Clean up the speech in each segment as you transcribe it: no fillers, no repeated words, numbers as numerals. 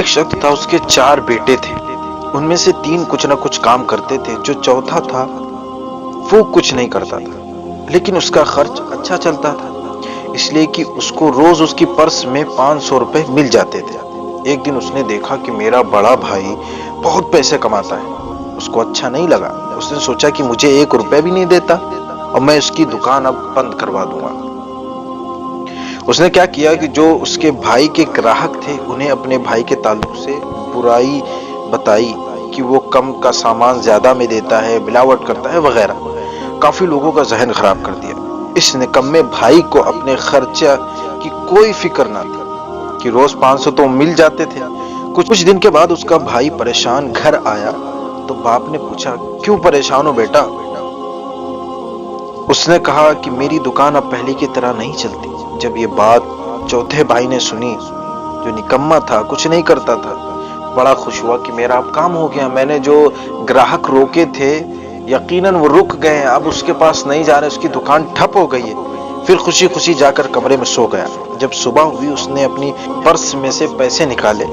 شخص تھا، اس کے 4 بیٹے تھے، ان میں سے 3 کچھ نہ کچھ کام کرتے تھے، جو چوتھا تھا وہ کچھ نہیں کرتا تھا، لیکن اس کا خرچ اچھا چلتا تھا، اس لیے کہ اس کو روز اس کی پرس میں 500 روپے مل جاتے تھے۔ ایک دن اس نے دیکھا کہ میرا بڑا بھائی بہت پیسے کماتا ہے، اس کو اچھا نہیں لگا۔ اس نے سوچا کہ مجھے 1 روپے بھی نہیں دیتا اور میں اس کی دکان اب بند کروا دوں گا۔ اس نے کیا کیا کہ جو اس کے بھائی کے گراہک تھے انہیں اپنے بھائی کے تعلق سے برائی بتائی کہ وہ کم کا سامان زیادہ میں دیتا ہے، ملاوٹ کرتا ہے وغیرہ۔ کافی لوگوں کا ذہن خراب کر دیا۔ اس نکمے بھائی کو اپنے خرچہ کی کوئی فکر نہ تھی کہ روز 500 تو مل جاتے تھے۔ کچھ دن کے بعد اس کا بھائی پریشان گھر آیا تو باپ نے پوچھا، کیوں پریشان ہو بیٹا؟ اس نے کہا کہ میری دکان اب پہلے کی طرح نہیں چلتی۔ جب یہ بات چوتھے بھائی نے سنی، جو نکما تھا، کچھ نہیں کرتا تھا، بڑا خوش ہوا کہ میرا اب کام ہو گیا، میں نے جو گراہک روکے تھے یقیناً وہ رک گئے ہیں، اب اس کے پاس نہیں جا رہے، اس کی دکان ٹھپ ہو گئی ہے۔ پھر خوشی خوشی جا کر کمرے میں سو گیا۔ جب صبح ہوئی اس نے اپنی پرس میں سے پیسے نکالے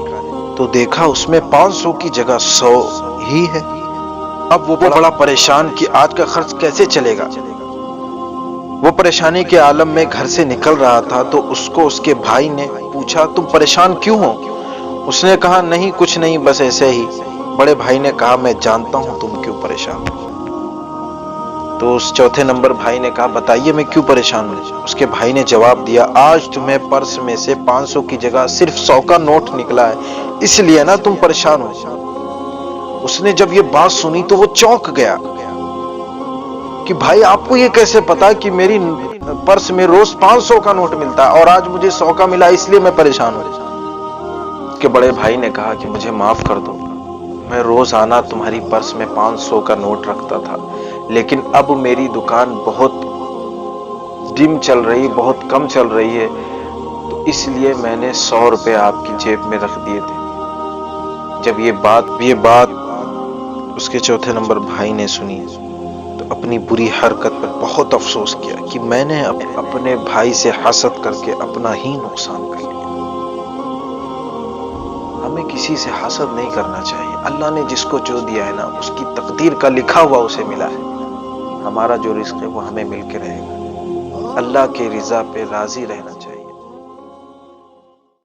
تو دیکھا اس میں 500 کی جگہ 100 ہی ہے۔ اب وہ بڑا پریشان کہ آج کا خرچ کیسے چلے گا۔ وہ پریشانی کے عالم میں گھر سے نکل رہا تھا تو اس کو اس کے بھائی نے پوچھا، تم پریشان کیوں ہو؟ اس نے کہا، نہیں کچھ نہیں، بس ایسے ہی۔ بڑے بھائی نے کہا، میں جانتا ہوں تم کیوں پریشان ہو۔ تو اس چوتھے نمبر بھائی نے کہا، بتائیے میں کیوں پریشان ہوں۔ اس کے بھائی نے جواب دیا، آج تمہیں پرس میں سے 500 کی جگہ صرف 100 کا نوٹ نکلا ہے، اس لیے نا تم پریشان ہو۔ اس نے جب یہ بات سنی تو وہ چونک گیا کہ بھائی آپ کو یہ کیسے پتا کہ میری پرس میں روز 500 کا نوٹ ملتا ہے اور آج مجھے 100 کا ملا، اس لیے میں پریشان ہوں۔ اس کے بڑے بھائی نے کہا کہ مجھے معاف کر دو، میں روزانہ تمہاری پرس میں 500 کا نوٹ رکھتا تھا، لیکن اب میری دکان بہت ڈم چل رہی، بہت کم چل رہی ہے، تو اس لیے میں نے 100 روپے آپ کی جیب میں رکھ دیے تھے۔ جب یہ بات اس کے چوتھے نمبر بھائی نے سنی تو اپنی بری حرکت پر بہت افسوس کیا کہ میں نے اپنے بھائی سے حسد کر کے اپنا ہی نقصان کر لیا۔ ہمیں کسی سے حسد نہیں کرنا چاہیے۔ اللہ نے جس کو جو دیا ہے نا، اس کی تقدیر کا لکھا ہوا اسے ملا ہے۔ ہمارا جو رزق ہے وہ ہمیں مل کے رہے گا۔ اللہ کے رضا پہ راضی رہنا چاہیے۔